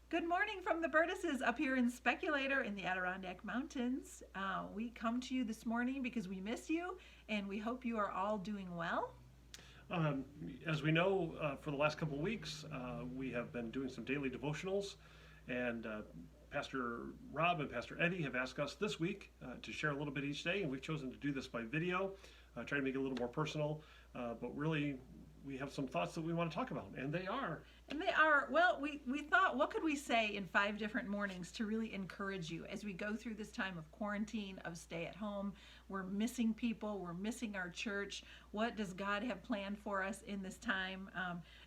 Good morning from the Burtisses up here in Speculator in the Adirondack Mountains. We come to you this morning because we miss you and we hope you are all doing well. Um, as we know, for the last couple of weeks, we have been doing some daily devotionals, and Pastor Rob and Pastor Eddie have asked us this week to share a little bit each day, and we've chosen to do this by video, try to make it a little more personal, but really we have some thoughts that we want to talk about, and they are. And they are, well, we thought, what could we say in 5 different mornings to really encourage you as we go through this time of quarantine, of stay at home? We're missing people, we're missing our church. What does God have planned for us in this time?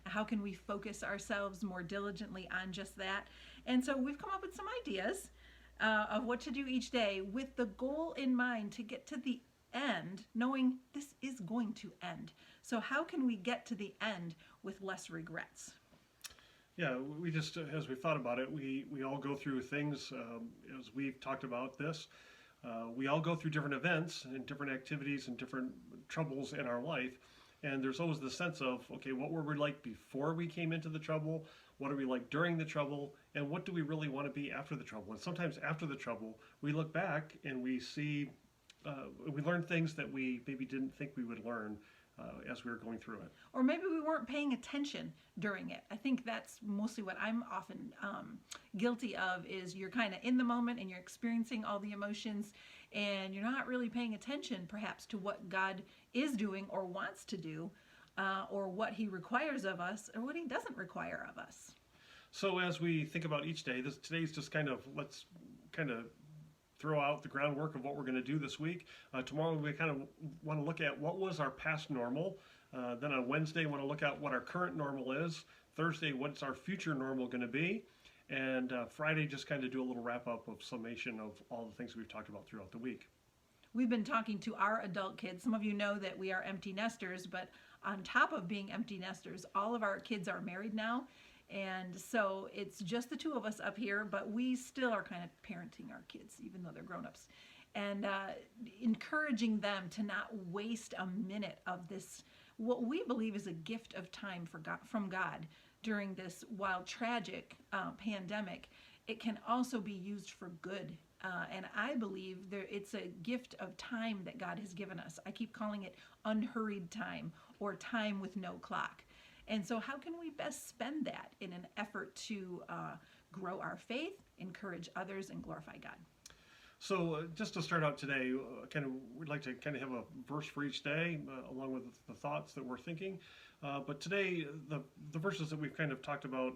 How can we focus ourselves more diligently on just that? And so we've come up with some ideas of what to do each day with the goal in mind to get to the end, knowing this is going to end. So, how can we get to the end with less regrets? Yeah, we just, as we've thought about it, we all go through things, as we've talked about this. We all go through different events and different activities and different troubles in our life. And there's always the sense of, okay, what were we like before we came into the trouble? What are we like during the trouble? And what do we really want to be after the trouble? And sometimes after the trouble, we look back and we learn things that we maybe didn't think we would learn as we were going through it. Or maybe we weren't paying attention during it. I think that's mostly what I'm often guilty of is you're kind of in the moment and you're experiencing all the emotions and you're not really paying attention perhaps to what God is doing or wants to do or what he requires of us or what he doesn't require of us. So as we think about each day, today's just let's kind of throw out the groundwork of what we're going to do this week. Tomorrow we kind of want to look at what was our past normal. Then on Wednesday, we want to look at what our current normal is. Thursday, what's our future normal going to be? And Friday, just kind of do a little wrap up of summation of all the things we've talked about throughout the week. We've been talking to our adult kids. Some of you know that we are empty nesters, but on top of being empty nesters, all of our kids are married now. And so it's just the two of us up here, but we still are kind of parenting our kids, even though they're grown-ups. And encouraging them to not waste a minute of this, what we believe is a gift of time from God during this, while tragic pandemic. It can also be used for good. And I believe it's a gift of time that God has given us. I keep calling it unhurried time or time with no clock. And so how can we best spend that in an effort to grow our faith, encourage others, and glorify God? So just to start out today, we'd like to kind of have a verse for each day, along with the thoughts that we're thinking. But today, the verses that we've kind of talked about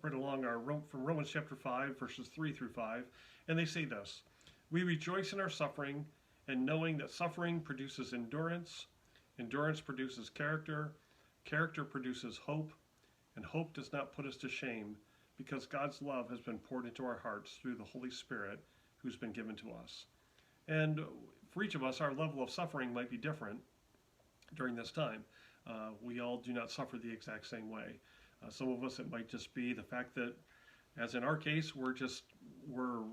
right along are from Romans chapter 5, verses 3 through 5. And they say this: "We rejoice in our suffering, and knowing that suffering produces endurance, endurance produces character, character produces hope, and hope does not put us to shame, because God's love has been poured into our hearts through the Holy Spirit who's been given to us." And for each of us, our level of suffering might be different during this time. We all do not suffer the exact same way. Some of us, it might just be the fact that, as in our case, we're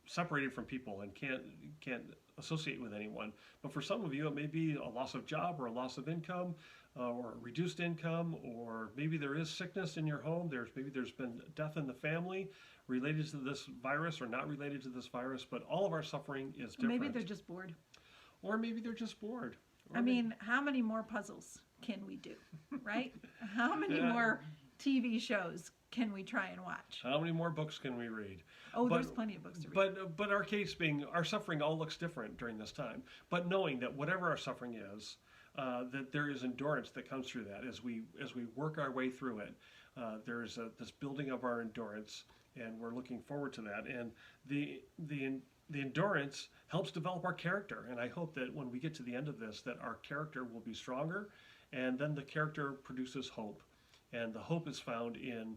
separated from people and can't associate with anyone. But for some of you, it may be a loss of job or a loss of income or reduced income, or maybe there is sickness in your home. Maybe there's been death in the family related to this virus or not related to this virus. But all of our suffering is different. Maybe they're just bored. Or maybe they're just bored. I mean, how many more puzzles can we do, right? How many more TV shows can we try and watch? How many more books can we read? Oh, there's plenty of books to read. But our case being, our suffering all looks different during this time. But knowing that whatever our suffering is, that there is endurance that comes through that as we work our way through it. There's this building of our endurance, and we're looking forward to that. And the endurance helps develop our character. And I hope that when we get to the end of this, that our character will be stronger, and then the character produces hope. And the hope is found in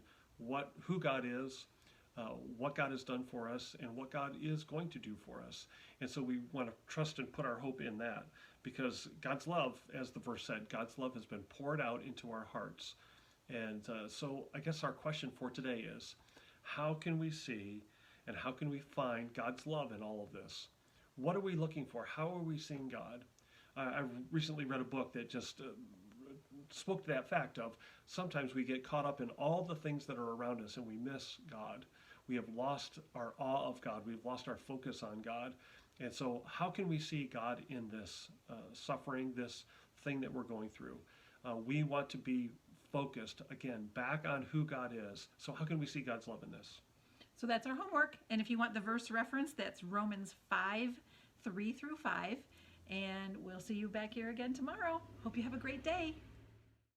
who God is, what God has done for us, and what God is going to do for us. And so we want to trust and put our hope in that, because God's love, as the verse said, God's love has been poured out into our hearts. And so I guess our question for today is, how can we see and how can we find God's love in all of this? What are we looking for? How are we seeing God? I recently read a book that just spoke to that fact of sometimes we get caught up in all the things that are around us and we miss God. We have lost our awe of God. We've lost our focus on God. And so, how can we see God in this suffering, this thing that we're going through? We want to be focused, again, back on who God is. So, how can we see God's love in this? So that's our homework. And if you want the verse reference, that's Romans 5:3-5. And we'll see you back here again tomorrow. Hope you have a great day.